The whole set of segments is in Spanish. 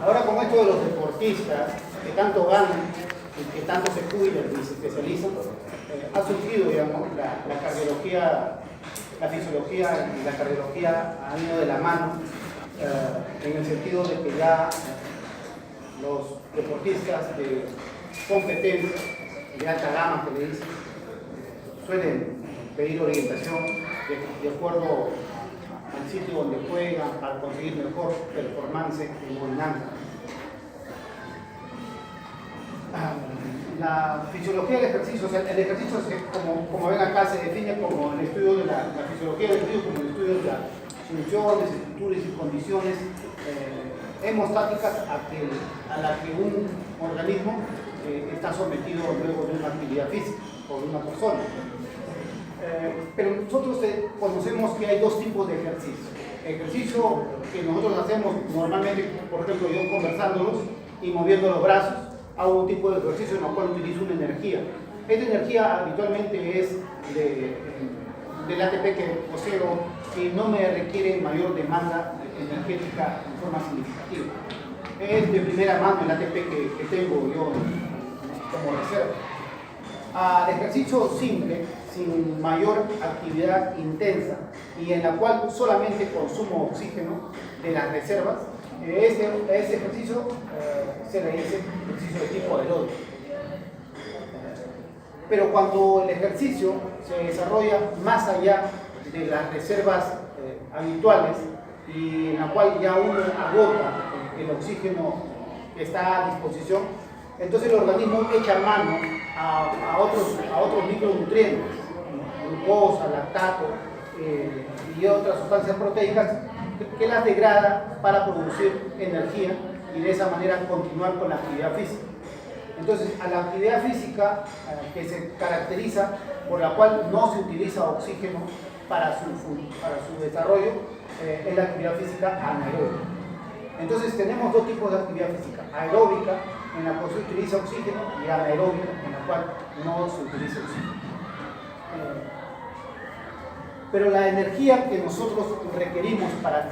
Ahora, con esto de los deportistas que tanto ganan y que tanto se cuidan y se especializan, ha surgido, digamos, la cardiología, la fisiología y la cardiología han ido de la mano, en el sentido de que ya los deportistas de competencia, de alta gama que le dicen, suelen pedir orientación de acuerdo al sitio donde juegan para conseguir mejor performance en movimiento. La fisiología del ejercicio, o sea, el ejercicio, como ven acá, se define como el estudio de la fisiología del ejercicio, como el estudio de las funciones, estructuras y condiciones hemostáticas a la que un organismo está sometido luego de una actividad física o de una persona. Pero nosotros conocemos que hay dos tipos de ejercicio. Ejercicio que nosotros hacemos normalmente, por ejemplo, yo conversándolos y moviendo los brazos, hago un tipo de ejercicio en el cual utilizo una energía. Esta energía habitualmente es del ATP que poseo y no me requiere mayor demanda energética en forma significativa. Es de primera mano el ATP que tengo yo como reserva. Al ejercicio simple, sin mayor actividad intensa y en la cual solamente consumo oxígeno de las reservas, ese ejercicio se le dice ejercicio de tipo aeróbico. Pero cuando el ejercicio se desarrolla más allá de las reservas habituales y en la cual ya uno agota el oxígeno que está a disposición, entonces el organismo echa mano a otros micronutrientes, glucosa, lactato y otras sustancias proteicas que las degrada para producir energía y de esa manera continuar con la actividad física. Entonces, a la actividad física que se caracteriza por la cual no se utiliza oxígeno para su desarrollo, es la actividad física anaeróbica. Entonces, tenemos dos tipos de actividad física: aeróbica, en la cual se utiliza oxígeno, y anaeróbica, en la cual no se utiliza oxígeno. Pero la energía que nosotros requerimos para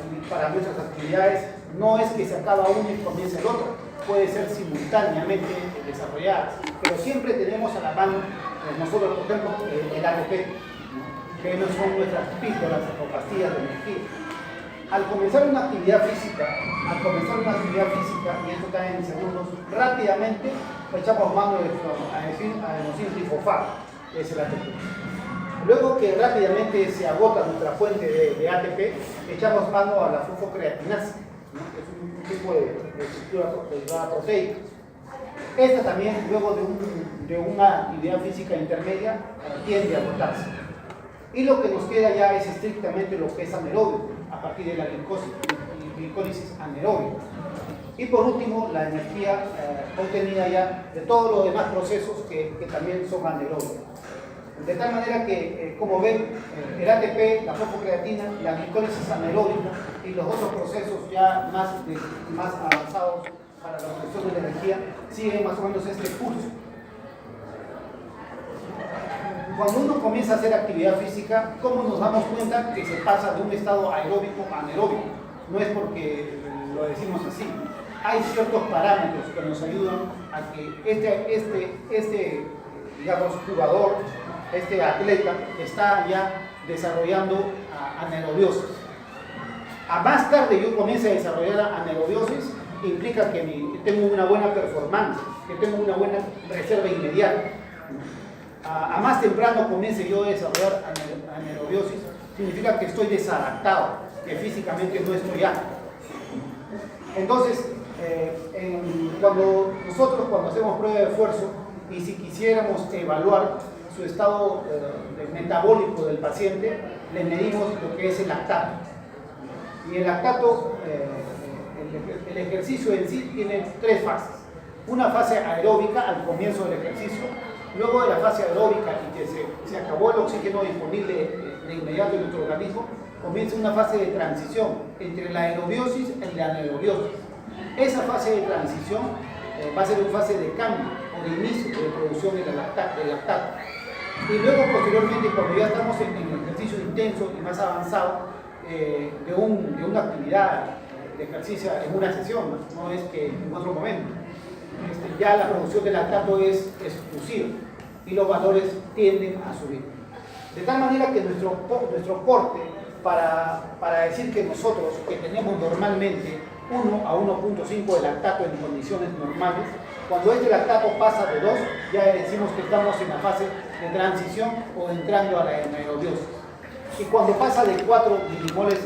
nuestras actividades no es que se acaba uno y comienza el otro, puede ser simultáneamente desarrolladas, pero siempre tenemos a la mano nosotros, por ejemplo, el ATP, que no son nuestras píldoras o pastillas de energía. Al comenzar una actividad física, y esto cae en segundos, rápidamente echamos mano de adenosín trifosfato, que es el ATP. Luego que rápidamente se agota nuestra fuente de ATP, echamos mano a la fosfocreatinasa, ¿no? Que es un tipo de estructura proteica. Esta también, luego de una actividad física intermedia, tiende a agotarse. Y lo que nos queda ya es estrictamente lo que es anaeróbico, a partir de la glicólisis anaeróbica. Y por último, la energía obtenida ya de todos los demás procesos que también son anaeróbicos. De tal manera que, como ven, el ATP, la fosfocreatina, la glicólisis anaeróbica y los otros procesos ya más avanzados para la obtención de la energía siguen más o menos este curso. Cuando uno comienza a hacer actividad física, ¿cómo nos damos cuenta que se pasa de un estado aeróbico a anaeróbico? No es porque lo decimos así. Hay ciertos parámetros que nos ayudan a que este digamos, jugador, este atleta, está ya desarrollando anaerobiosis. A más tarde yo comience a desarrollar anaerobiosis, implica que tengo una buena performance, que tengo una buena reserva inmediata. A más temprano comience yo a desarrollar anaerobiosis, significa que estoy desadaptado, que físicamente no estoy apto. Entonces, cuando hacemos prueba de esfuerzo y si quisiéramos evaluar su estado metabólico del paciente, le medimos lo que es el lactato. Y el lactato, el ejercicio en sí tiene tres fases. Una fase aeróbica al comienzo del ejercicio, luego de la fase aeróbica y que se acabó el oxígeno disponible de inmediato en nuestro organismo, comienza una fase de transición entre la aerobiosis y la anaerobiosis. Esa fase de transición va a ser una fase de cambio o de inicio de producción del lactato. Y luego, posteriormente, cuando ya estamos en el ejercicio intenso y más avanzado de una actividad de ejercicio en una sesión, no es que en otro momento, ya la producción de lactato es exclusiva y los valores tienden a subir. De tal manera que nuestro corte, para decir que nosotros, que tenemos normalmente 1 a 1.5 de lactato en condiciones normales, cuando este lactato pasa de 2, ya decimos que estamos en la fase de transición o entrando a la anaerobiosis. Y cuando pasa de 4 milimoles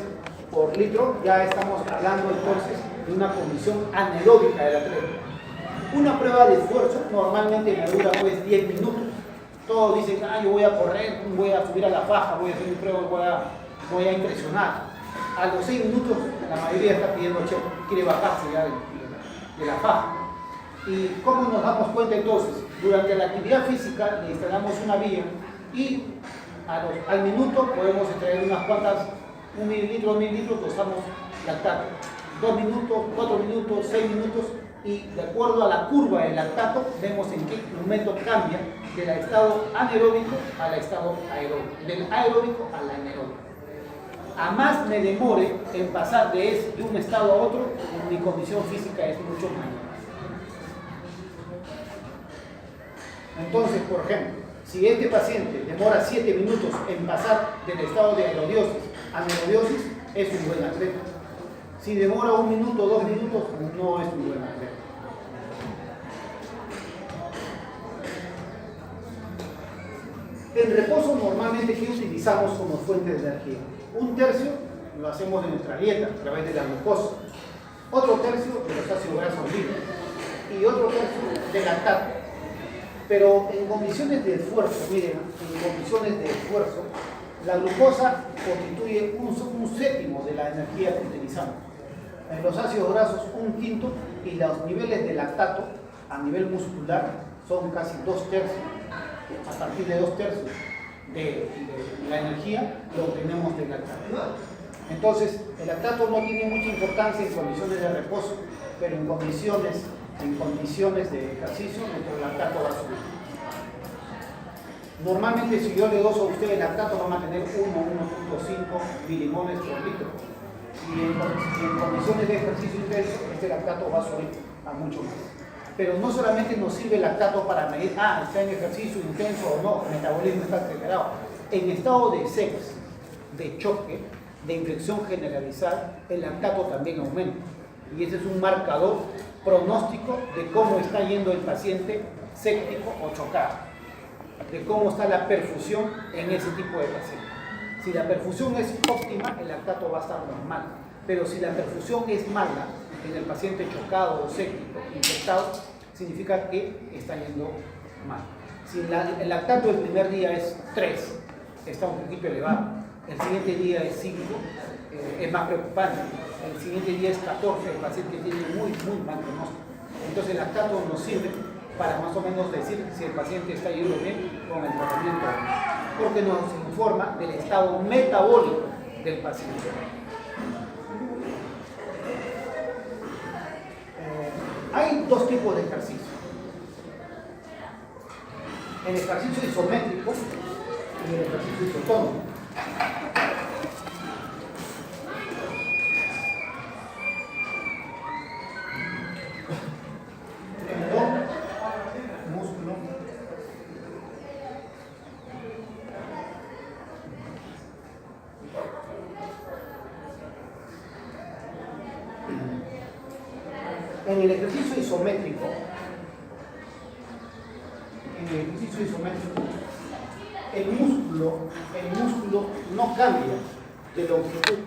por litro, ya estamos hablando entonces de una condición anaeróbica del atleta. Una prueba de esfuerzo normalmente me dura pues 10 minutos. Todos dicen, yo voy a correr, voy a subir a la faja, voy a hacer mi prueba, voy a impresionar. A los 6 minutos la mayoría está pidiendo check, quiere bajarse ya de la faja. ¿Y cómo nos damos cuenta entonces? Durante la actividad física le instalamos una vía y al minuto podemos extraer unas cuantas, 1 mililitro, 2 mililitros, pues estamos lactato. 2 minutos, 4 minutos, 6 minutos, y de acuerdo a la curva del lactato vemos en qué momento cambia del estado anaeróbico al estado aeróbico, del aeróbico al anaeróbico. A más me demore en pasar de un estado a otro, mi condición física es mucho mayor. Entonces, por ejemplo, si este paciente demora 7 minutos en pasar del estado de aerobiosis a anaerobiosis, es un buen atleta. Si demora 1 minuto, 2 minutos, no es un buen atleta. En reposo normalmente, ¿qué utilizamos como fuente de energía? 1/3 lo hacemos de nuestra dieta a través de la glucosa, otro tercio de los ácidos grasos libres y otro tercio de lactato. Pero en condiciones de esfuerzo, miren, en condiciones de esfuerzo, la glucosa constituye un séptimo de la energía que utilizamos. En los ácidos grasos, 1/5, y los niveles de lactato a nivel muscular son casi 2/3. A partir de 2/3 de la energía lo obtenemos del lactato. Entonces, el lactato no tiene mucha importancia en condiciones de reposo, pero en condiciones de ejercicio, nuestro lactato va a subir. Normalmente, si yo le doso a usted el lactato, va a mantener 1,5 milimoles por litro. Y en condiciones de ejercicio intenso, este lactato va a subir a mucho más. Pero no solamente nos sirve el lactato para medir, está en ejercicio intenso o no, el metabolismo está acelerado. En estado de sex, de choque, de infección generalizada, el lactato también aumenta. Y ese es un marcador pronóstico de cómo está yendo el paciente séptico o chocado, de cómo está la perfusión en ese tipo de paciente. Si la perfusión es óptima, el lactato va a estar normal, pero si la perfusión es mala en el paciente chocado o séptico, infectado, significa que está yendo mal. Si el lactato del primer día es 3, está un poquito elevado, el siguiente día es 5, es más preocupante, el siguiente día es 14, el paciente tiene muy mal pronóstico. Entonces el lactato nos sirve para más o menos decir si el paciente está yendo bien con el tratamiento, porque nos informa del estado metabólico del paciente. Hay 2 tipos de ejercicio: el ejercicio isométrico y el ejercicio isotónico. Tendón, músculo. En el ejercicio isométrico, el músculo no cambia de longitud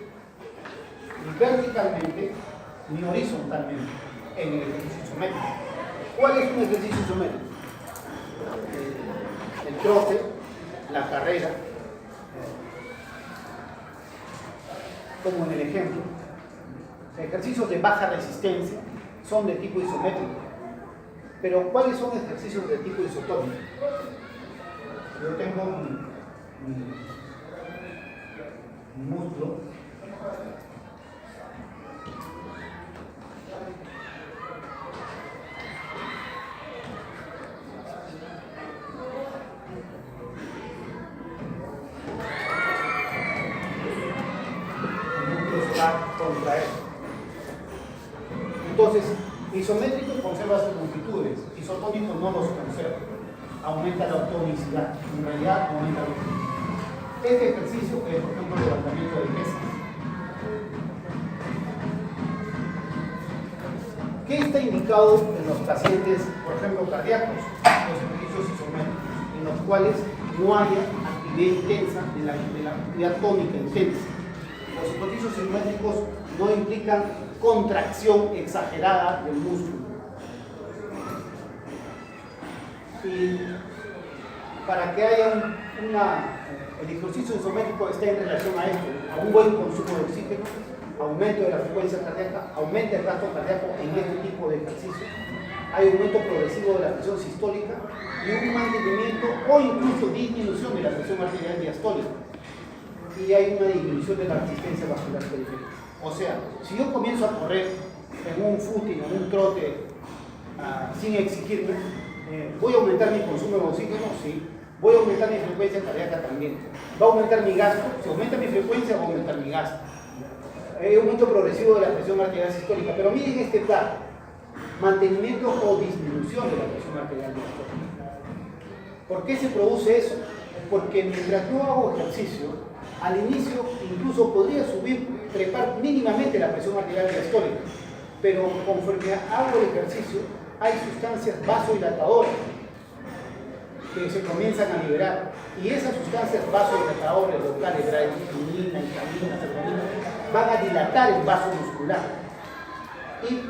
ni verticalmente ni horizontalmente en el ejercicio isométrico. ¿Cuál es un ejercicio isométrico? El trote, la carrera, como en el ejemplo. Ejercicios de baja resistencia son de tipo isométrico. Pero ¿cuáles son ejercicios de tipo isotónico? Yo tengo mi muslo, va a contraer. Entonces, isométrico conserva sus longitudes, isotónico no los conserva, aumenta la tonicidad, en realidad aumenta la tonicidad. Este ejercicio es, por ejemplo, el levantamiento de pesas. ¿Qué está indicado en los pacientes, por ejemplo, cardíacos? Los ejercicios isométricos, en los cuales no haya actividad intensa de la actividad tónica intensa. Los ejercicios isométricos no implican contracción exagerada del músculo. Y para que haya el ejercicio isométrico esté en relación a esto, a un buen consumo de oxígeno, aumento de la frecuencia cardíaca, aumenta el gasto cardíaco en este tipo de ejercicio, hay aumento progresivo de la presión sistólica y un mantenimiento o incluso disminución de la presión arterial diastólica, y hay una disminución de la resistencia vascular periférica. O sea, si yo comienzo a correr en un footing, en un trote, sin exigirme, ¿voy a aumentar mi consumo de oxígeno? Sí. ¿Voy a aumentar mi frecuencia cardíaca? También. ¿Va a aumentar mi gasto? Si aumenta mi frecuencia, va a aumentar mi gasto. Hay aumento progresivo de la presión arterial sistólica, pero miren este plan: mantenimiento o disminución de la presión arterial diastólica. ¿Por qué se produce eso? Porque mientras yo hago ejercicio, al inicio incluso podría trepar mínimamente la presión arterial diastólica, pero conforme hago el ejercicio, hay sustancias vasodilatadoras que se comienzan a liberar, y esas sustancias vasodilatadoras locales, bradykinina, histamina, serotonina, van a dilatar el vaso muscular y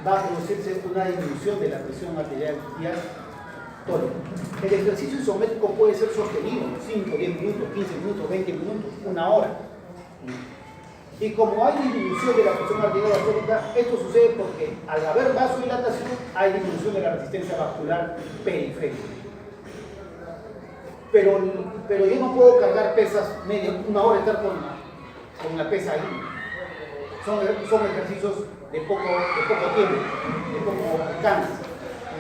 va a producirse una disminución de la presión arterial diastólica. El ejercicio isométrico puede ser sostenido 5, 10 minutos, 15 minutos, 20 minutos, una hora. Y como hay disminución de la presión arterial diastólica, esto sucede porque al haber vasodilatación hay disminución de la resistencia vascular periférica. Pero yo no puedo cargar pesas una hora, estar con la pesa ahí. Son ejercicios de poco tiempo, de poco alcance.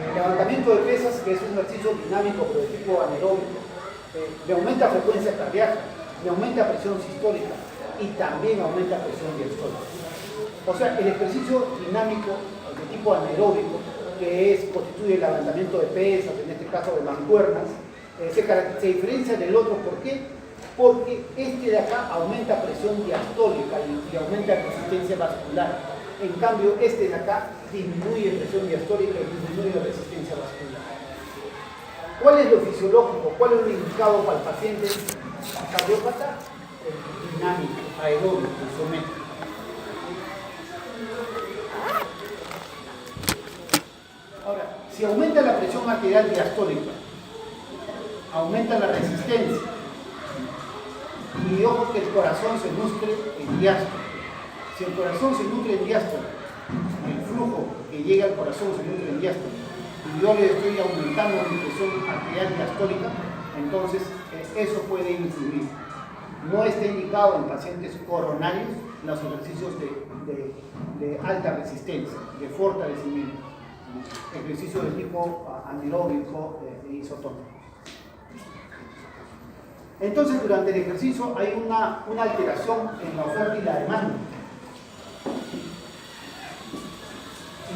El levantamiento de pesas, que es un ejercicio dinámico pero de tipo anaeróbico, le aumenta frecuencia cardíaca, le aumenta presión sistólica y también aumenta presión diastólica. O sea, el ejercicio dinámico de tipo anaeróbico, que constituye el levantamiento de pesas, en este caso de mancuernas, se diferencia del otro. ¿Por qué? Porque este de acá aumenta presión diastólica y aumenta resistencia vascular. En cambio, este de acá disminuye presión diastólica y disminuye resistencia vascular. ¿Cuál es lo fisiológico? ¿Cuál es lo indicado para el paciente cardiópata? Dinámico, aeróbico, isométrico. Ahora, si aumenta la presión arterial diastólica, aumenta la resistencia, y ojo que el corazón se nutre en diástole. Si el corazón se nutre en diástole, el flujo que llega al corazón se nutre en diástole, y yo le estoy aumentando mi presión arterial diastólica, entonces eso puede influir. No está indicado en pacientes coronarios los ejercicios de alta resistencia, de fortalecimiento, ejercicios de tipo anaeróbico e isotónico. Entonces, durante el ejercicio hay una alteración en la oferta y la demanda.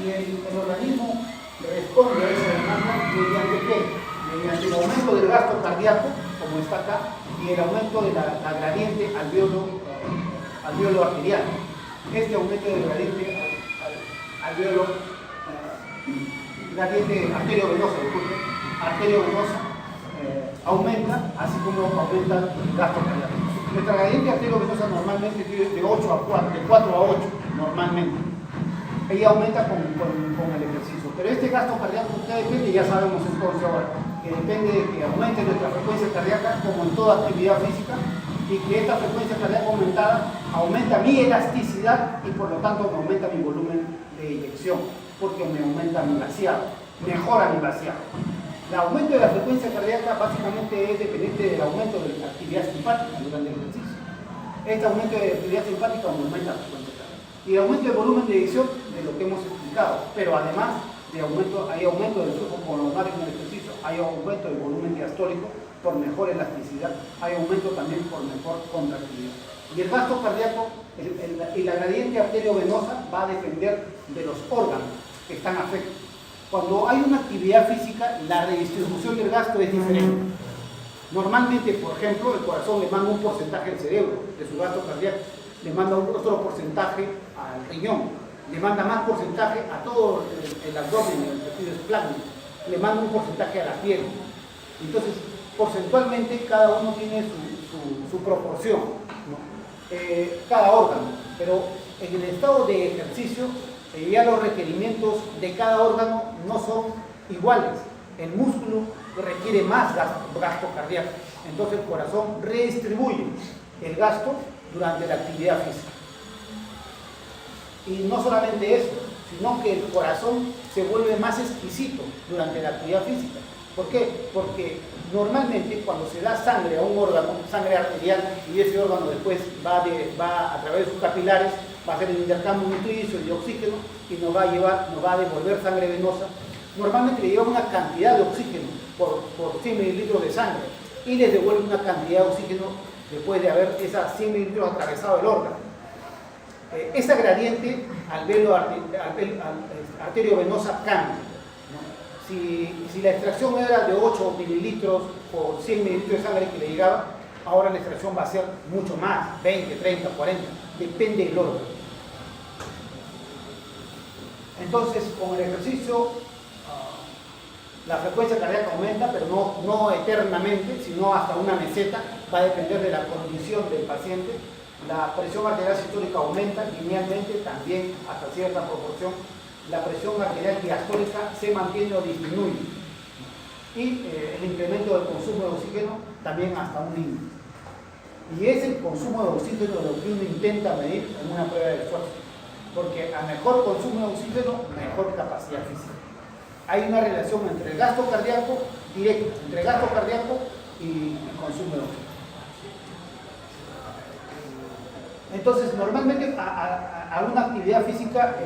Y el organismo responde a esa demanda mediante ¿qué? Mediante el aumento del gasto cardíaco, como está acá, y el aumento de la gradiente alveolo arterial. Este aumento del gradiente alveolo gradiente arteriovenosa, arteriovenosa, aumenta, así como aumenta el gasto cardíaco. Nuestra gradiente arteriovenosa normalmente tiene de 4 a 8 normalmente. Ella aumenta con el ejercicio. Pero este gasto cardíaco depende, ya sabemos entonces ahora, que depende de que aumente nuestra frecuencia cardíaca, como en toda actividad física, y que esta frecuencia cardíaca aumentada aumenta mi elasticidad y por lo tanto me aumenta mi volumen de inyección, porque me aumenta mi vaciado, mejora mi vaciado. El aumento de la frecuencia cardíaca básicamente es dependiente del aumento de la actividad simpática durante el ejercicio. Este aumento de actividad simpática aumenta la frecuencia cardíaca. Y el aumento del volumen de eyección de lo que hemos explicado, pero además hay aumento del flujo coronario en el ejercicio, hay aumento del volumen diastólico por mejor elasticidad, hay aumento también por mejor contractilidad. Y el gasto cardíaco y la gradiente arteriovenosa va a depender de los órganos que están afectados. Cuando hay una actividad física, la redistribución del gasto es diferente. Normalmente, por ejemplo, el corazón le manda un porcentaje al cerebro de su gasto cardíaco, le manda otro porcentaje al riñón, le manda más porcentaje a todo el abdomen, el tejido esplácnico, le manda un porcentaje a la piel. Entonces, porcentualmente cada uno tiene su proporción, ¿no? Cada órgano, pero en el estado de ejercicio ya los requerimientos de cada órgano no son iguales. El músculo requiere más gasto cardíaco, entonces el corazón redistribuye el gasto durante la actividad física. Y no solamente eso, sino que el corazón se vuelve más exquisito durante la actividad física. ¿Por qué? Porque normalmente cuando se da sangre a un órgano, sangre arterial, y ese órgano después va a través de sus capilares, va a hacer el intercambio nutricio y de oxígeno y nos va a devolver sangre venosa. Normalmente le lleva una cantidad de oxígeno por 100 mililitros de sangre y les devuelve una cantidad de oxígeno después de haber esas 100 mililitros atravesado el órgano. Esa gradiente al velo arteriovenosa cambia, ¿no? Si la extracción era de 8 mililitros por 100 mililitros de sangre que le llegaba, ahora la extracción va a ser mucho más, 20, 30, 40, depende del órgano. Entonces, con el ejercicio, la frecuencia cardíaca aumenta, pero no eternamente, sino hasta una meseta, va a depender de la condición del paciente. La presión arterial sistólica aumenta linealmente, también hasta cierta proporción. La presión arterial diastólica se mantiene o disminuye. Y el incremento del consumo de oxígeno también hasta un límite. Y es el consumo de oxígeno lo que uno intenta medir en una prueba de esfuerzo. Porque a mejor consumo de oxígeno, mejor capacidad física. Hay una relación entre el gasto cardíaco directo, entre el gasto cardíaco y el consumo de oxígeno. Entonces, normalmente a una actividad física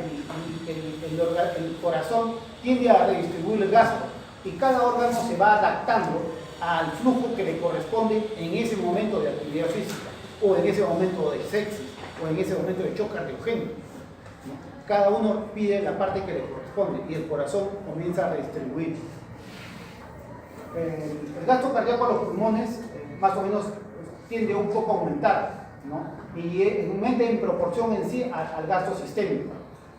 el corazón tiende a redistribuir el gasto y cada órgano se va adaptando al flujo que le corresponde en ese momento de actividad física o en ese momento de sepsis o en ese momento de shock cardiogénico, ¿no? Cada uno pide la parte que le corresponde y el corazón comienza a redistribuir. El gasto cardíaco a los pulmones más o menos tiende un poco a aumentar, ¿no? Y aumenta en proporción en sí al gasto sistémico.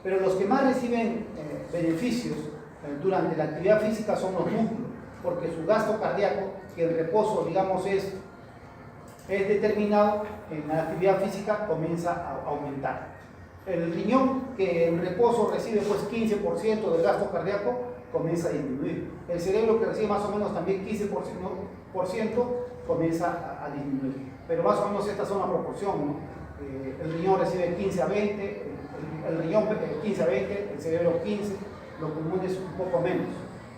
Pero los que más reciben beneficios durante la actividad física son los músculos, porque su gasto cardíaco, que el reposo, digamos, es determinado, en la actividad física comienza a aumentar. El riñón, que en reposo recibe pues 15% del gasto cardíaco, comienza a disminuir. El cerebro, que recibe más o menos también 15%, comienza a disminuir. Pero más o menos esta es una proporción, ¿no? El riñón recibe 15 a 20, el riñón 15 a 20, el cerebro 15, los pulmones un poco menos.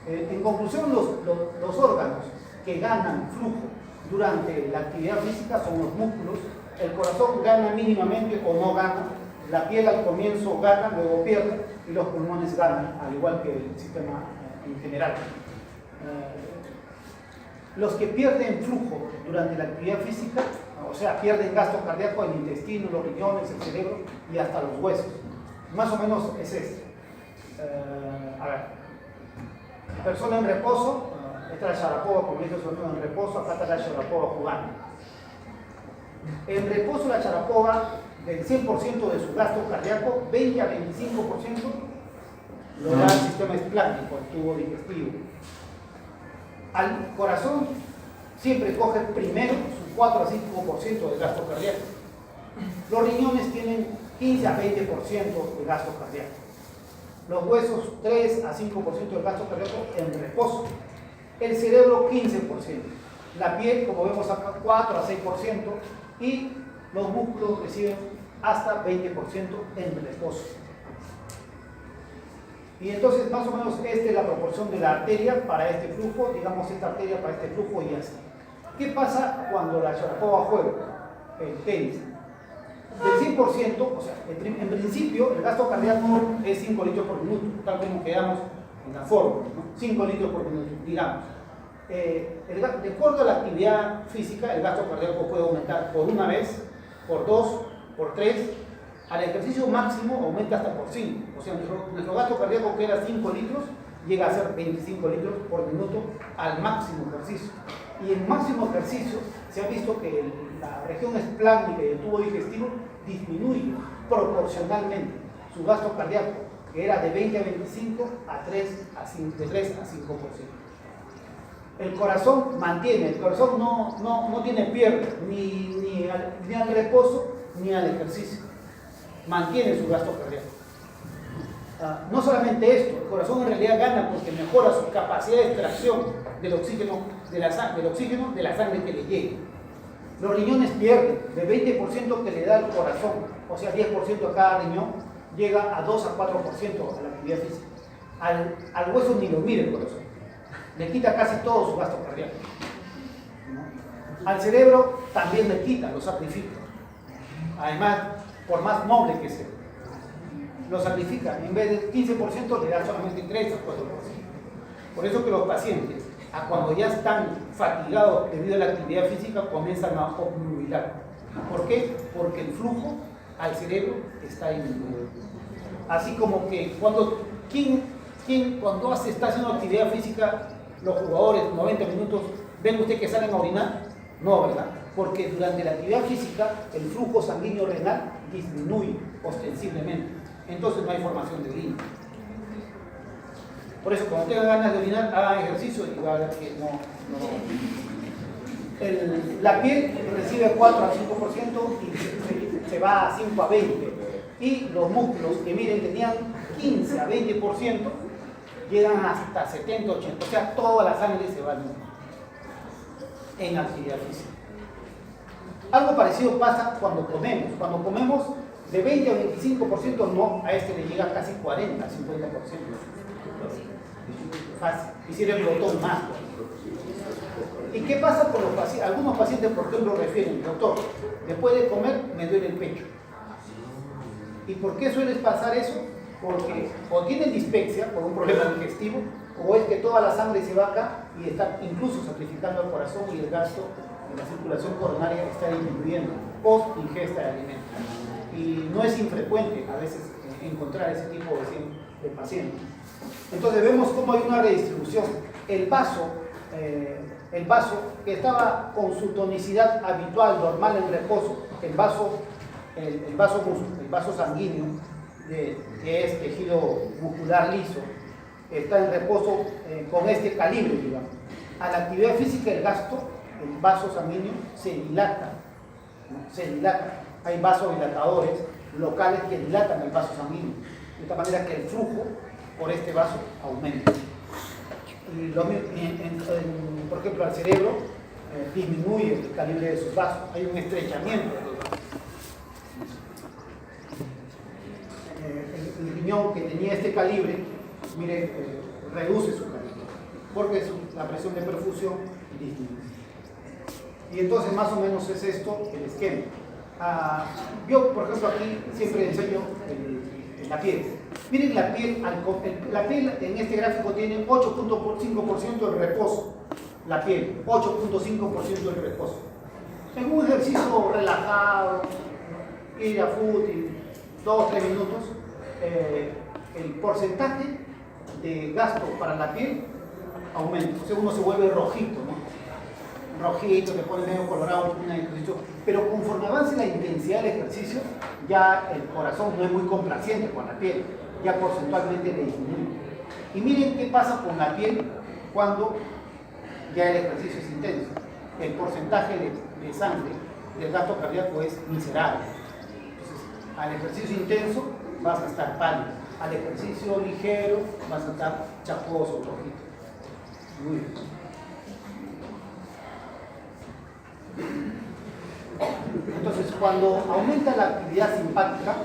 En conclusión, los órganos que ganan flujo durante la actividad física son los músculos. El corazón gana mínimamente o no gana, la piel al comienzo gana, luego pierde, y los pulmones ganan, al igual que el sistema en general. Los que pierden flujo durante la actividad física, o sea, pierden gasto cardíaco, el intestino, los riñones, el cerebro y hasta los huesos. Más o menos es este. A ver, persona en reposo, esta es la Sharapova, como dije, en reposo, acá está la Sharapova jugando. En reposo la Sharapova, del 100% de su gasto cardíaco, 20 a 25% lo da el sistema esplácnico, el tubo digestivo. Al corazón siempre coge primero su 4 a 5% del gasto cardíaco. Los riñones tienen 15 a 20% de gasto cardíaco. Los huesos 3 a 5% del gasto cardíaco en reposo. El cerebro 15%. La piel, como vemos acá, 4 a 6%. Y los músculos reciben hasta 20% en reposo. Y entonces más o menos esta es la proporción de la arteria para este flujo, digamos esta arteria para este flujo y así. ¿Qué pasa cuando la Sharapova juega el tenis? Del 100%, o sea, en principio el gasto cardíaco es 5 litros por minuto, tal como quedamos en la fórmula, ¿no? 5 litros por minuto, digamos. de acuerdo a la actividad física, el gasto cardíaco puede aumentar por una vez, por dos, por tres. Al ejercicio máximo aumenta hasta por 5. O sea, nuestro gasto cardíaco, que era 5 litros, llega a ser 25 litros por minuto al máximo ejercicio. Y en máximo ejercicio se ha visto que la región esplásmica y el tubo digestivo disminuye proporcionalmente su gasto cardíaco, que era de 20 a 25 a 3 a 5, de 3 a 5%. El corazón mantiene, el corazón no tiene pierde ni al reposo ni al ejercicio. Mantiene su gasto cardíaco. No solamente esto, el corazón en realidad gana porque mejora su capacidad de extracción del oxígeno de la sangre que le llegue. Los riñones pierden, del 20% que le da el corazón, o sea 10% a cada riñón, llega a 2 a 4% a la actividad física. Al hueso ni lo mira el corazón, le quita casi todo su gasto cardíaco, ¿no? Al cerebro también le quita, lo sacrifica. Además, por más noble que sea, lo sacrifica. En vez del 15% le da solamente 3 a 4%. Por eso que los pacientes, cuando ya están fatigados debido a la actividad física, comienzan a obnubilar. ¿Por qué? Porque el flujo al cerebro está disminuido. Así como que cuando está haciendo actividad física, los jugadores 90 minutos, ¿ven usted que salen a orinar? No, ¿verdad? Porque durante la actividad física el flujo sanguíneo renal disminuye ostensiblemente, entonces no hay formación de orina. Por eso, cuando tengan ganas de orinar, hagan ejercicio y va a ver que la piel recibe 4 a 5% y se va a 5 a 20%. Y los músculos, que miren, tenían 15 a 20%, llegan hasta 70, 80%. O sea, toda la sangre se va al músculo en actividad física. Algo parecido pasa cuando comemos. Cuando comemos, de 20 a 25%, no, a este le llega casi 40, 50%. Fácil. Y si le botón más. ¿Y qué pasa con los pacientes? Algunos pacientes, por ejemplo, refieren, doctor, después de comer me duele el pecho. ¿Y por qué suele pasar eso? Porque o tienen dispepsia por un problema digestivo, o es que toda la sangre se va acá y está incluso sacrificando al corazón y el gasto en la circulación coronaria está disminuyendo post ingesta de alimentos. Y no es infrecuente a veces encontrar ese tipo de pacientes. Entonces vemos cómo hay una redistribución. El vaso que estaba con su tonicidad habitual, normal en reposo, el vaso sanguíneo, que es tejido muscular liso, está en reposo con este calibre, digamos. A la actividad física, el vaso sanguíneo se dilata, ¿no? Se dilata. Hay vasodilatadores locales que dilatan el vaso sanguíneo, de tal manera que el flujo por este vaso aumenta. Y por ejemplo, al cerebro disminuye el calibre de sus vasos, hay un estrechamiento de los vasos. El riñón que tenía este calibre, mire, reduce su calibre, porque la presión de perfusión disminuye. Y entonces más o menos es esto el esquema. Yo, por ejemplo, aquí siempre enseño la piel. Miren la piel en este gráfico tiene 8.5% de reposo. La piel, 8.5% de reposo. En un ejercicio relajado, ir a fútbol, 2 o 3 minutos, el porcentaje de gasto para la piel aumenta. O sea, uno se vuelve rojito, ¿no? Rojito, te pone medio colorado en un ejercicio, pero conforme avance la intensidad del ejercicio, ya el corazón no es muy complaciente con la piel, ya porcentualmente le disminuye. Y miren qué pasa con la piel cuando ya el ejercicio es intenso. El porcentaje de sangre del gasto cardíaco es miserable. Entonces, al ejercicio intenso vas a estar pálido, al ejercicio ligero vas a estar chaposo, rojito. Muy bien. Entonces, cuando aumenta la actividad simpática,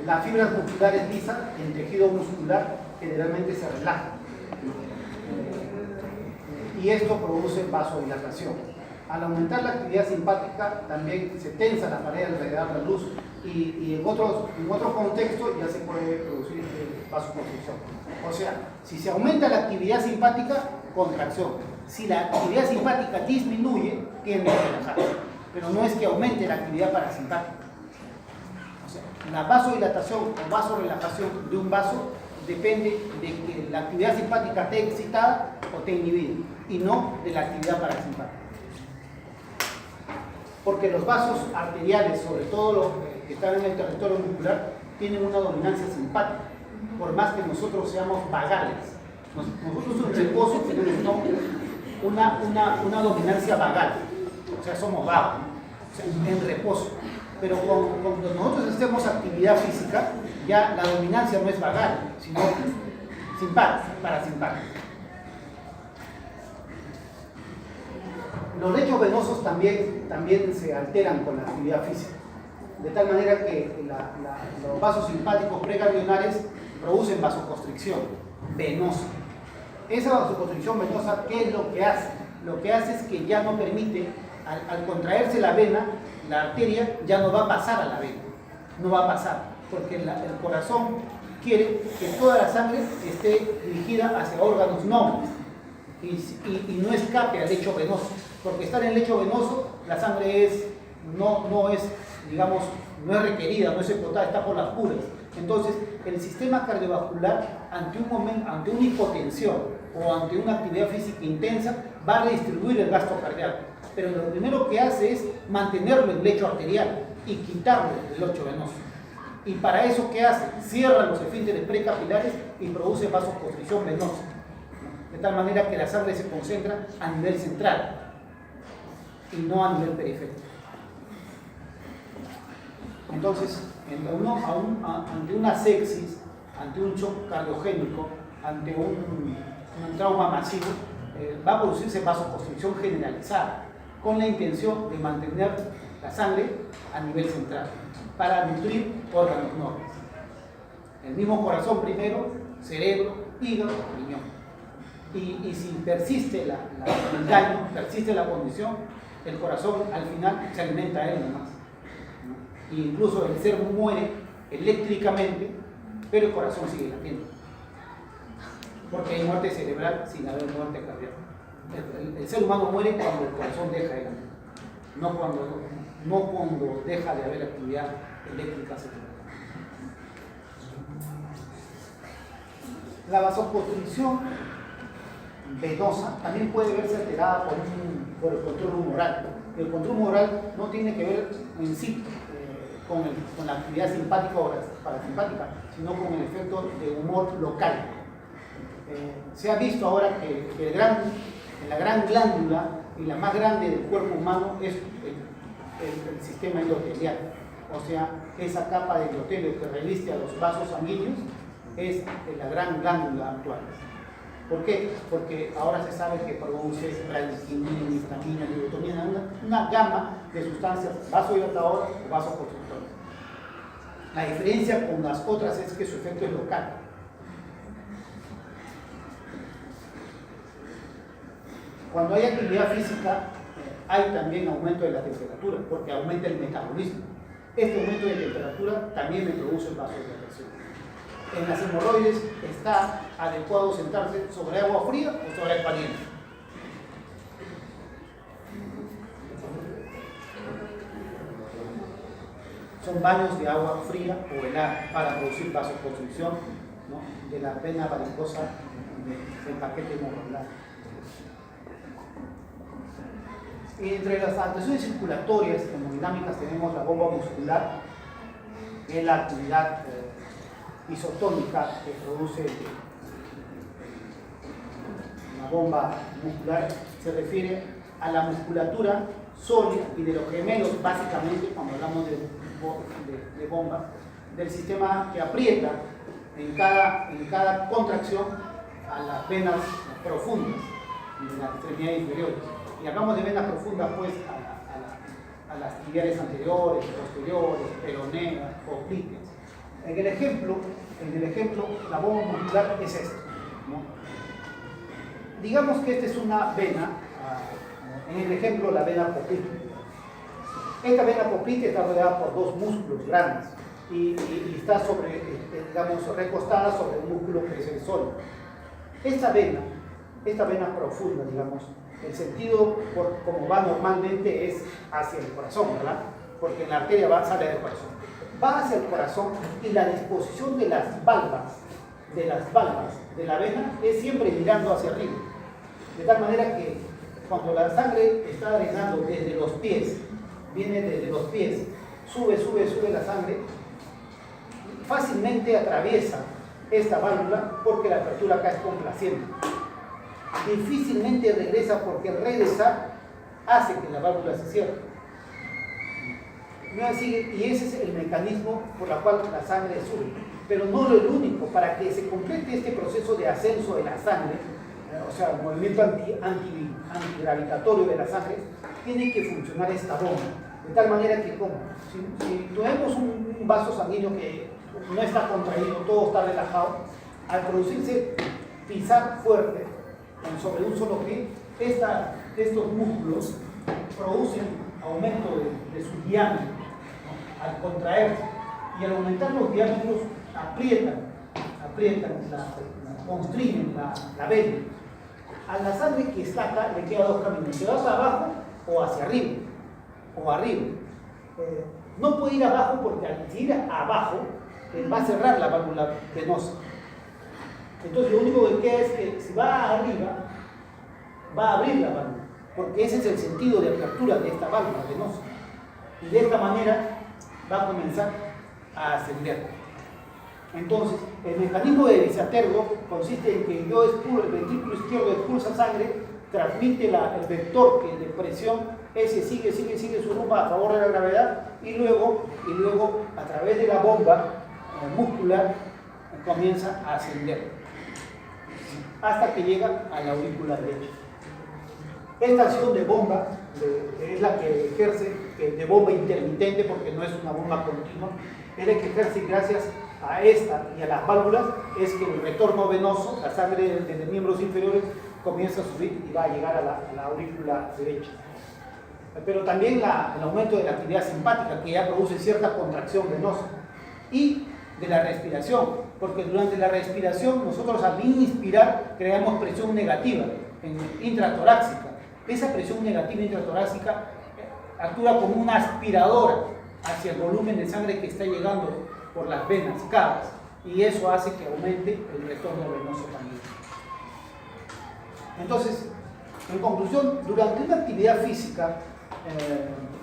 las fibras musculares lisas, el tejido muscular generalmente se relaja. Y esto produce vasodilatación. Al aumentar la actividad simpática, también se tensa la pared alrededor de la luz. Y en otro contexto ya se puede producir vasoconstricción. O sea, si se aumenta la actividad simpática, contracción. Si la actividad simpática disminuye, tiende a relajarse, pero no es que aumente la actividad parasimpática. O sea, la vasodilatación o vasorelajación de un vaso depende de que la actividad simpática esté excitada o esté inhibida, y no de la actividad parasimpática. Porque los vasos arteriales, sobre todo los que están en el territorio muscular, tienen una dominancia simpática, por más que nosotros seamos vagales. Nosotros en reposo tenemos una dominancia vagal, o sea, somos vagos, o sea, en reposo. Pero cuando nosotros hacemos actividad física, ya la dominancia no es vagal, sino simpática, parasimpática. Los lechos venosos también se alteran con la actividad física, de tal manera que los vasos simpáticos preganglionares producen vasoconstricción venosa. Esa vasoconstricción venosa, ¿qué es lo que hace? Lo que hace es que ya no permite, al contraerse la vena, la arteria ya no va a pasar a la vena, no va a pasar, porque el corazón quiere que toda la sangre esté dirigida hacia órganos nobles y no escape al lecho venoso, porque estar en el lecho venoso, la sangre no es requerida, no es explotada, está por las puras. Entonces, el sistema cardiovascular, ante una hipotensión o ante una actividad física intensa, va a redistribuir el gasto cardíaco. Pero lo primero que hace es mantenerlo en lecho arterial y quitarlo del lecho venoso. Y para eso, ¿qué hace? Cierra los esfínteres precapilares y produce vasoconstricción venosa. De tal manera que la sangre se concentra a nivel central y no a nivel periférico. Entonces, ante una sepsis, ante un shock cardiogénico, ante un trauma masivo, va a producirse vasoconstricción generalizada, con la intención de mantener la sangre a nivel central, para nutrir órganos nobles. El mismo corazón primero, cerebro, hígado, riñón. Y si persiste el daño, persiste la condición, el corazón al final se alimenta a él nomás. E incluso el ser muere eléctricamente, pero el corazón sigue latiendo. Porque hay muerte cerebral sin haber muerte cardíaca. El ser humano muere cuando el corazón deja de latir, no cuando deja de haber actividad eléctrica cerebral. La vasoconstricción venosa también puede verse alterada por el control humoral. El control humoral no tiene que ver en sí con la actividad simpática o parasimpática, sino con el efecto de humor local. Se ha visto ahora que la gran glándula y la más grande del cuerpo humano es el sistema endotelial, o sea, esa capa de endotelio que reviste a los vasos sanguíneos es la gran glándula actual. ¿Por qué? Porque ahora se sabe que produce bradykinin, histamina, lipotomina, una gama de sustancias vasodilatadoras o vasoconstrictoras. La diferencia con las otras es que su efecto es local. Cuando hay actividad física, hay también aumento de la temperatura, porque aumenta el metabolismo. Este aumento de temperatura también me produce vasodilatación. En las hemorroides está adecuado sentarse sobre agua fría o sobre agua caliente. Son baños de agua fría o helada para producir vasoconstricción, ¿no?, de la vena varicosa del paquete hemorroidal. Entre las alteraciones circulatorias hemodinámicas tenemos la bomba muscular, que es la actividad isotónica que produce una bomba muscular. Se refiere a la musculatura sólida y de los gemelos, básicamente, cuando hablamos de bomba, del sistema que aprieta en cada contracción a las venas profundas de las extremidades inferiores. Y hablamos de venas profundas, pues, a las tibiales anteriores, posteriores, peroneas, popliteas. En el ejemplo, la bomba muscular es esta, ¿no? Digamos que esta es una vena, en el ejemplo la vena poplítea. Esta vena poplítea está rodeada por dos músculos grandes y está recostada sobre un músculo que es el sólido. Esta vena profunda, el sentido como va normalmente es hacia el corazón, ¿verdad? Porque en la arteria sale del corazón. Va hacia el corazón y la disposición de las valvas de la vena es siempre mirando hacia arriba. De tal manera que cuando la sangre está drenando desde los pies, viene desde los pies, sube la sangre, fácilmente atraviesa esta válvula porque la apertura acá es complaciente. Difícilmente regresa porque el regresar hace que la válvula se cierre. Y ese es el mecanismo por el cual la sangre sube. Pero no lo el único. Para que se complete este proceso de ascenso de la sangre, o sea, el movimiento antigravitatorio de la sangre, tiene que funcionar esta bomba. De tal manera que, como si tenemos un vaso sanguíneo que no está contraído, todo está relajado, al producirse pisar fuerte sobre un solo pie, estos músculos producen aumento de su diámetro, ¿no? Al contraerse, y al aumentar los diámetros aprietan, constriñen la vena. A la sangre que está acá le quedan dos caminos: se va para abajo o hacia arriba, o arriba. No puede ir abajo porque al ir abajo va a cerrar la válvula venosa. Entonces lo único que queda es que si va arriba, va a abrir la válvula, porque ese es el sentido de apertura de esta válvula venosa. Y de esta manera va a comenzar a ascender. Entonces, el mecanismo de Disatergo consiste en que el ventrículo izquierdo expulsa sangre, transmite el vector de presión, ese sigue su rumbo a favor de la gravedad, y luego a través de la bomba muscular comienza a ascender hasta que llega a la aurícula derecha. Esta acción de bomba es la que ejerce, de bomba intermitente, porque no es una bomba continua, es la que ejerce gracias a esta y a las válvulas, es que el retorno venoso, la sangre de miembros inferiores, comienza a subir y va a llegar a la aurícula derecha. Pero también el aumento de la actividad simpática, que ya produce cierta contracción venosa, y de la respiración, porque durante la respiración nosotros al inspirar creamos presión negativa intratorácica. Esa presión negativa intratorácica actúa como una aspiradora hacia el volumen de sangre que está llegando por las venas cavas, y eso hace que aumente el retorno venoso también. Entonces, en conclusión, durante una actividad física,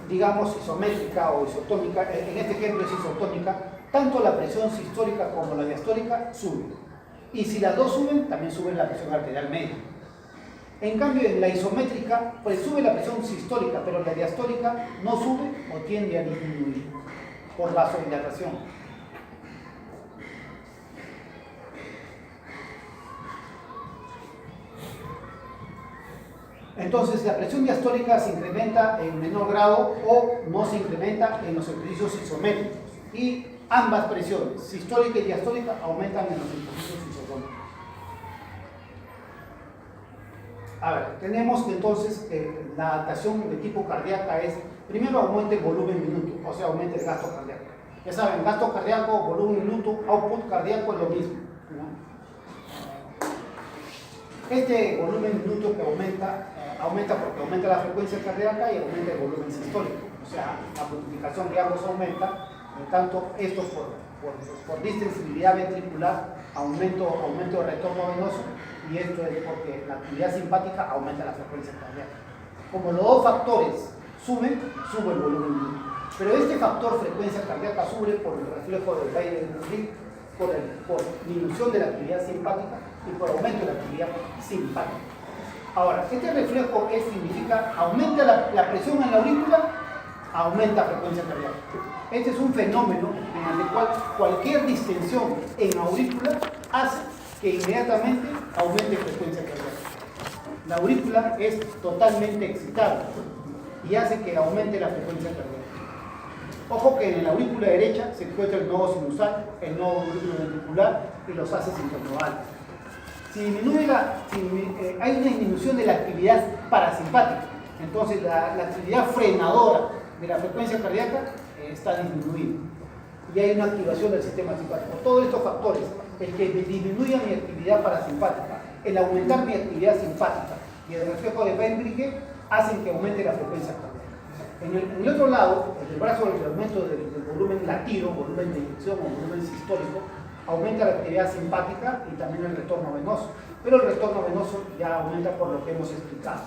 digamos isométrica o isotónica, en este ejemplo es isotónica, tanto la presión sistólica como la diastólica suben. Y si las dos suben, también sube la presión arterial media. En cambio, en la isométrica, pues sube la presión sistólica, pero la diastólica no sube o tiende a disminuir por vasodilatación. Entonces, la presión diastólica se incrementa en menor grado o no se incrementa en los ejercicios isométricos. Y ambas presiones, sistólica y diastólica, aumentan en los ejercicios isotónicos. A ver, tenemos que entonces la adaptación de tipo cardíaca es, primero aumenta el volumen minuto, o sea, aumenta el gasto cardíaco. Ya saben, gasto cardíaco, volumen minuto, output cardíaco es lo mismo, ¿no? Este volumen minuto que aumenta porque aumenta la frecuencia cardíaca y aumenta el volumen sistólico, o sea, la multiplicación de ambos aumenta, tanto esto por distensibilidad ventricular, aumento de retorno venoso, y esto es porque la actividad simpática aumenta la frecuencia cardíaca. Como los dos factores suben, sube el volumen minuto. Pero este factor frecuencia cardíaca sube por el reflejo del Bayer-Munich, por disminución de la actividad simpática y por aumento de la actividad simpática. Ahora, este reflejo significa aumenta la presión en la aurícula, aumenta la frecuencia cardíaca. Este es un fenómeno en el cual cualquier distensión en aurícula hace que inmediatamente aumente la frecuencia cardíaca. La aurícula es totalmente excitada y hace que aumente la frecuencia cardíaca. Ojo que en la aurícula derecha se encuentra el nodo sinusal, el nodo ventricular y los haces internodales. Hay una disminución de la actividad parasimpática, entonces la actividad frenadora de la frecuencia cardíaca está disminuida y hay una activación del sistema simpático. Todos estos factores, el que disminuya mi actividad parasimpática, el aumentar mi actividad simpática y el reflejo de Weinbrücke hacen que aumente la frecuencia cardíaca. En el otro lado, el brazo del aumento del volumen latido, volumen de inyección o volumen sistólico, aumenta la actividad simpática y también el retorno venoso. Pero el retorno venoso ya aumenta por lo que hemos explicado.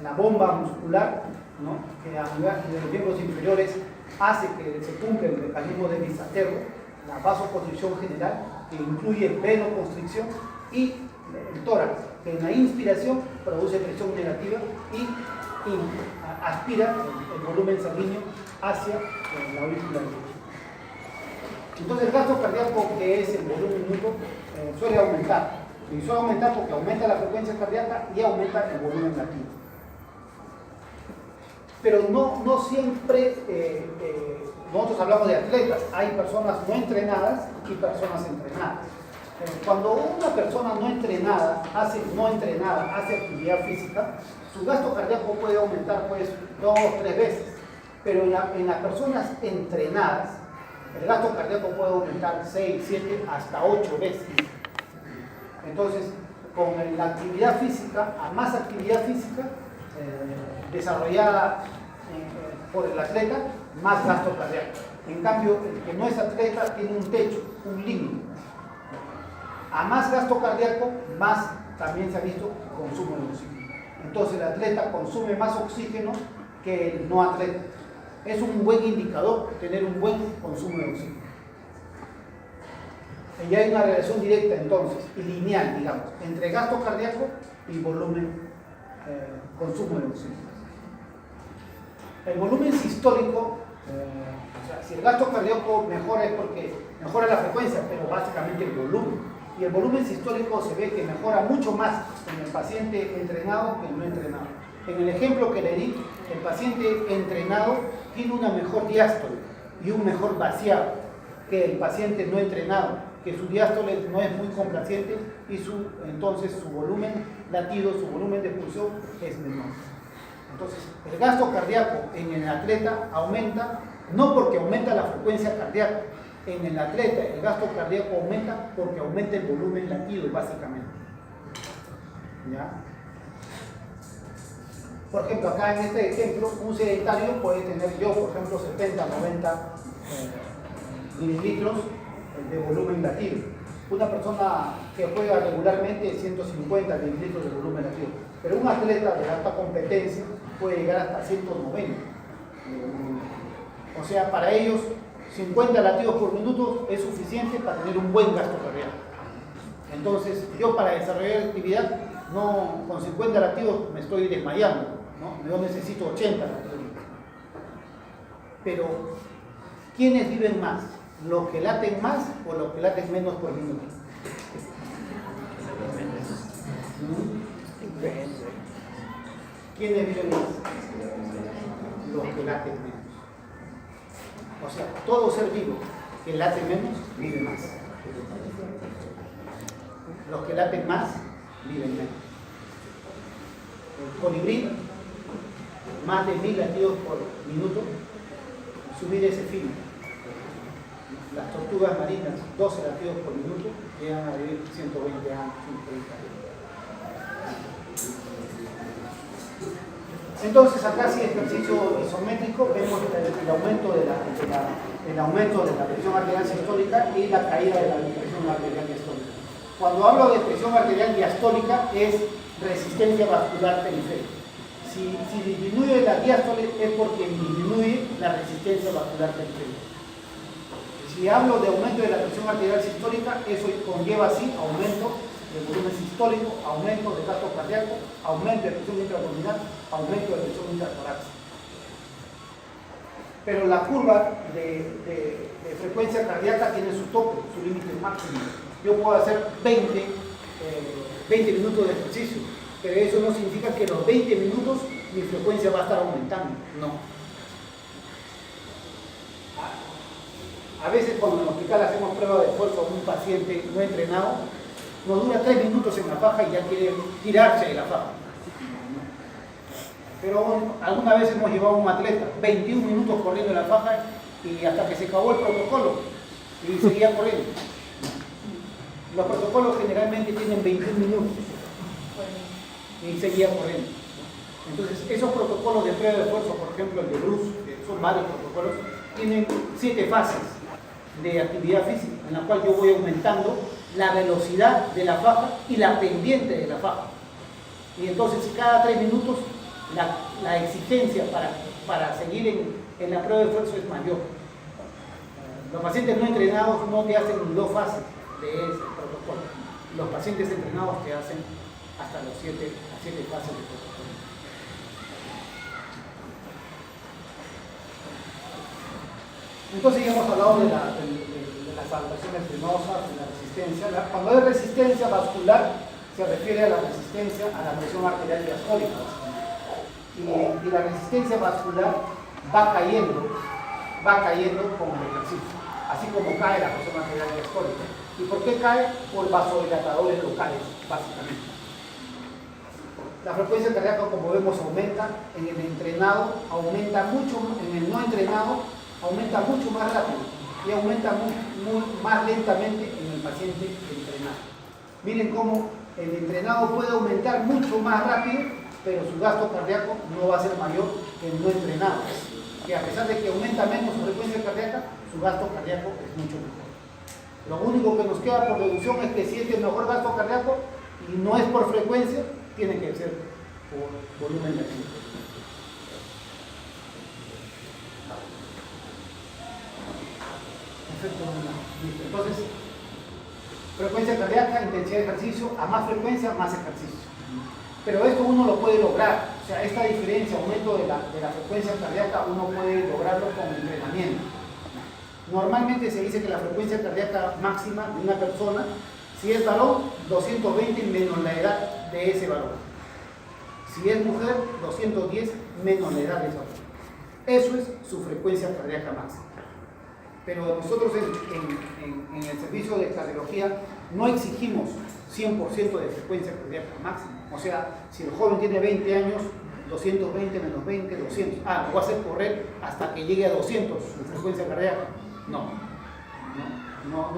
La bomba muscular, ¿no?, que a nivel de los miembros inferiores hace que se cumpla el mecanismo de Bisaterro, la vasoconstricción general, que incluye venoconstricción, y el tórax, que en la inspiración produce presión negativa y aspira el volumen sanguíneo hacia la aurícula derecha. Entonces el gasto cardíaco, que es el volumen minuto, suele aumentar. Y suele aumentar porque aumenta la frecuencia cardíaca y aumenta el volumen latido. Pero no siempre, nosotros hablamos de atletas, hay personas no entrenadas y personas entrenadas. Cuando una persona no entrenada hace actividad física, su gasto cardíaco puede aumentar pues 2 o 3 veces. Pero en las personas entrenadas, el gasto cardíaco puede aumentar 6, 7, hasta 8 veces. Entonces, con la actividad física, a más actividad física desarrollada por el atleta, más gasto cardíaco. En cambio, el que no es atleta tiene un techo, un límite. A más gasto cardíaco, más también se ha visto consumo de oxígeno. Entonces, el atleta consume más oxígeno que el no atleta. Es un buen indicador tener un buen consumo de oxígeno. Y hay una relación directa entonces, y lineal, digamos, entre gasto cardíaco y volumen, consumo de oxígeno. El volumen sistólico, o sea, si el gasto cardíaco mejora es porque mejora la frecuencia, pero básicamente el volumen. Y el volumen sistólico se ve que mejora mucho más en el paciente entrenado que el no entrenado. En el ejemplo que le di, el paciente entrenado tiene una mejor diástole y un mejor vaciado que el paciente no entrenado, que su diástole no es muy complaciente y entonces su volumen latido, su volumen de pulsión es menor. Entonces, el gasto cardíaco en el atleta aumenta, no porque aumenta la frecuencia cardíaca. En el atleta el gasto cardíaco aumenta porque aumenta el volumen latido, básicamente. ¿Ya? Por ejemplo, acá en este ejemplo, un sedentario puede tener yo, por ejemplo, 70, 90 mililitros de volumen latido. Una persona que juega regularmente 150 mililitros de volumen latido. Pero un atleta de alta competencia puede llegar hasta 190. O sea, para ellos 50 latidos por minuto es suficiente para tener un buen gasto cardíaco. Entonces, yo para desarrollar actividad, no, con 50 latidos me estoy desmayando, ¿no? Yo necesito 80 latidos. Pero, ¿quiénes viven más? ¿Los que laten más o los que laten menos por minuto? ¿Quiénes viven más? Los que laten menos. O sea, todo ser vivo que late menos, vive más. Los que laten más, viven menos. El colibrí, más de 1000 latidos por minuto, su vida es efímera. Las tortugas marinas, 12 latidos por minuto, llegan a vivir 120 años, 130 años. Entonces, acá sí, ejercicio isométrico, vemos el aumento de la presión arterial sistólica y la caída de la presión arterial diastólica. Cuando hablo de presión arterial diastólica es resistencia vascular periférica. Si disminuye la diástole es porque disminuye la resistencia vascular periférica. Si hablo de aumento de la presión arterial sistólica, eso conlleva así aumento del volumen sistólico, aumento del gasto cardíaco, aumento de presión intraabdominal, aumento de presión intratorácica. Pero la curva de frecuencia cardíaca tiene su tope, su límite máximo. Yo puedo hacer 20 minutos de ejercicio, pero eso no significa que en los 20 minutos mi frecuencia va a estar aumentando, no. A veces cuando en el hospital hacemos prueba de esfuerzo a un paciente no entrenado, nos dura 3 minutos en la faja y ya quiere tirarse de la faja. Pero alguna vez hemos llevado a un atleta 21 minutos corriendo en la faja y hasta que se acabó el protocolo y seguía corriendo. Los protocolos generalmente tienen 21 minutos. y seguía corriendo. Entonces, esos protocolos de prueba de esfuerzo, por ejemplo, el de Bruce, que son varios protocolos, tienen 7 fases de actividad física, en la cual yo voy aumentando la velocidad de la faja y la pendiente de la faja. Y entonces, cada 3 minutos, la exigencia para seguir en la prueba de esfuerzo es mayor. Los pacientes no entrenados no te hacen 2 fases de ese protocolo. Los pacientes entrenados te hacen hasta las 7 fases de protocolo. Entonces ya hemos hablado de las adaptaciones venosas, de la resistencia. Cuando hay resistencia vascular, se refiere a la resistencia a la presión arterial diastólica. Y la resistencia vascular va cayendo con el ejercicio, así como cae la presión arterial diastólica. ¿Y por qué cae? Por vasodilatadores locales, básicamente. La frecuencia cardíaca, como vemos, aumenta en el entrenado, aumenta mucho, en el no entrenado aumenta mucho más rápido y aumenta más lentamente en el paciente entrenado. Miren cómo el entrenado puede aumentar mucho más rápido, pero su gasto cardíaco no va a ser mayor que el no entrenado, que a pesar de que aumenta menos su frecuencia cardíaca, su gasto cardíaco es mucho mejor. Lo único que nos queda por deducción es que si es el mejor gasto cardíaco y no es por frecuencia, tiene que ser por volumen de actividad. Entonces, frecuencia cardíaca, intensidad de ejercicio, a más frecuencia, más ejercicio. Pero esto uno lo puede lograr, o sea, esta diferencia, aumento de la frecuencia cardíaca, uno puede lograrlo con entrenamiento. Normalmente se dice que la frecuencia cardíaca máxima de una persona, si es varón, 220 menos la edad de ese varón. Si es mujer, 210 menos la edad de esa mujer. Eso es su frecuencia cardíaca máxima. Pero nosotros en el servicio de cardiología no exigimos 100% de frecuencia cardíaca máxima. O sea, si el joven tiene 20 años, 220 menos 20, 200. Lo voy a hacer correr hasta que llegue a 200 su frecuencia cardíaca. No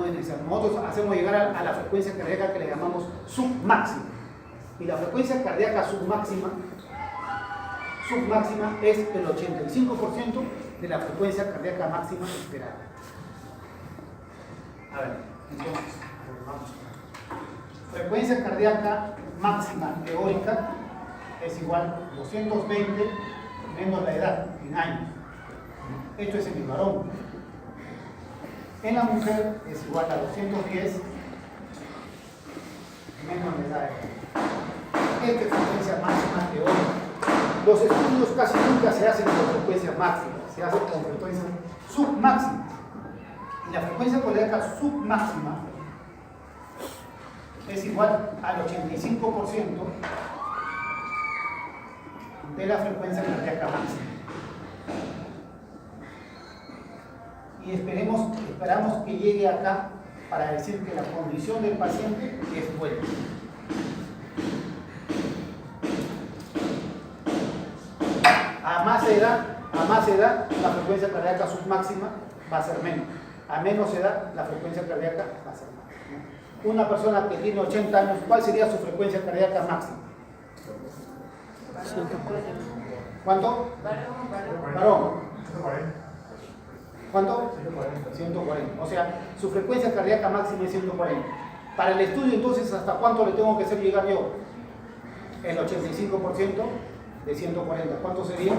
es necesario. Nosotros hacemos llegar a la frecuencia cardíaca que le llamamos submáxima. Y la frecuencia cardíaca submáxima es el 85% de la frecuencia cardíaca máxima esperada. A ver, entonces, vamos. Frecuencia cardíaca máxima teórica es igual a 220 menos la edad en años. Esto es en el varón. En la mujer es igual a 210 menos la edad. Esta es frecuencia máxima teórica. Los estudios casi nunca se hacen con frecuencia máxima, se hacen con frecuencia submáxima. Y la frecuencia cardíaca submáxima es igual al 85% de la frecuencia cardíaca máxima. Y esperamos que llegue acá para decir que la condición del paciente es buena. A más edad, la frecuencia cardíaca submáxima va a ser menos. A menos edad, la frecuencia cardíaca va a ser más. Una persona que tiene 80 años, ¿cuál sería su frecuencia cardíaca máxima? ¿Cuánto? Varón. ¿Cuánto? 140. O sea, su frecuencia cardíaca máxima es 140. Para el estudio, entonces, ¿hasta cuánto le tengo que hacer llegar yo? El 85% de 140. ¿Cuánto sería?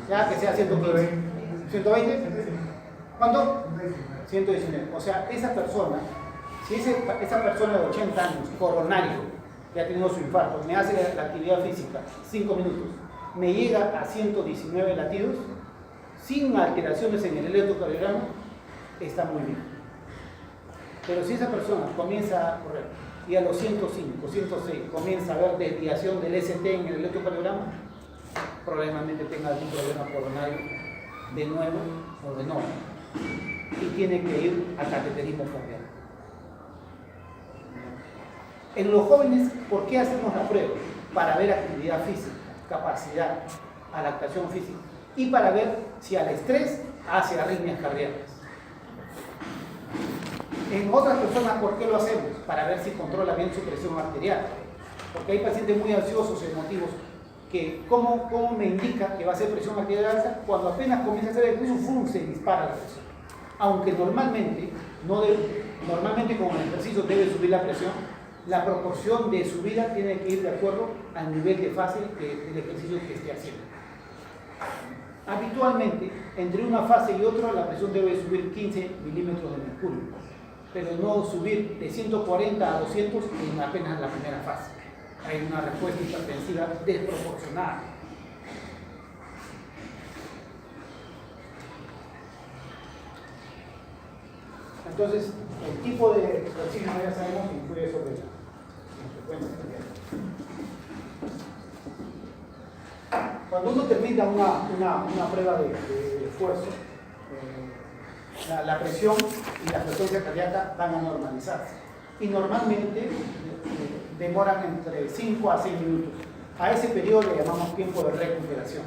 Ya que sea 115. ¿120? ¿Cuánto? 119. O sea, esa persona, si esa persona de 80 años, coronario, que ha tenido su infarto, me hace la actividad física 5 minutos, me llega a 119 latidos, sin alteraciones en el electrocardiograma, está muy bien. Pero si esa persona comienza a correr y a los 105, 106 comienza a ver desviación del ST en el electrocardiograma, probablemente tenga algún problema coronario de nuevo o de nuevo y tiene que ir al cateterismo cardíaco. En los jóvenes, ¿por qué hacemos la prueba? Para ver actividad física, capacidad, adaptación física y para ver si al estrés hace arritmias cardíacas. En otras personas, ¿por qué lo hacemos? Para ver si controla bien su presión arterial. porque hay pacientes muy ansiosos, emotivos, que ¿cómo me indica que va a ser presión arterial alta? Cuando apenas comienza a hacer el ejercicio, ¡fum!, se dispara la presión. Aunque normalmente con el ejercicio debe subir la presión, la proporción de subida tiene que ir de acuerdo al nivel de fase del ejercicio que esté haciendo. Habitualmente, entre una fase y otra, la presión debe subir 15 milímetros de mercurio, pero no subir de 140 a 200 en apenas la primera fase. Hay una respuesta hipertensiva desproporcionada. Entonces, el tipo de ejercicio ya sabemos que influye sobre la frecuencia cardíaca. Cuando uno termina una prueba de esfuerzo, la presión y la frecuencia cardíaca van a normalizarse. Y normalmente demoran entre 5 a 6 minutos. A ese periodo le llamamos tiempo de recuperación,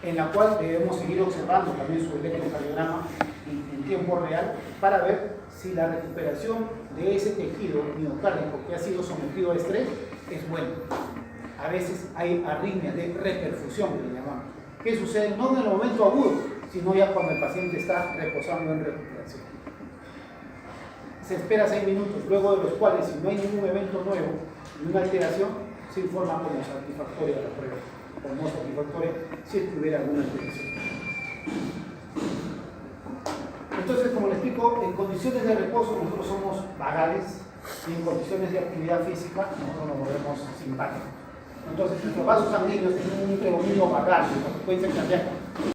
en la cual debemos seguir observando también su electrocardiograma en tiempo real para ver si la recuperación de ese tejido miocárdico que ha sido sometido a estrés es buena. A veces hay arritmias de reperfusión, que le llamamos, que suceden no en el momento agudo, sino ya cuando el paciente está reposando en recuperación. Se espera 6 minutos, luego de los cuales, si no hay ningún evento nuevo, ninguna alteración, se informa como satisfactoria de la prueba, o no satisfactoria si es que hubiera alguna alteración. Entonces, como les explico, en condiciones de reposo nosotros somos vagales y en condiciones de actividad física nosotros nos movemos simpáticos. Entonces, nuestros vasos sanguíneos tienen un predominio vagal, la frecuencia cardíaca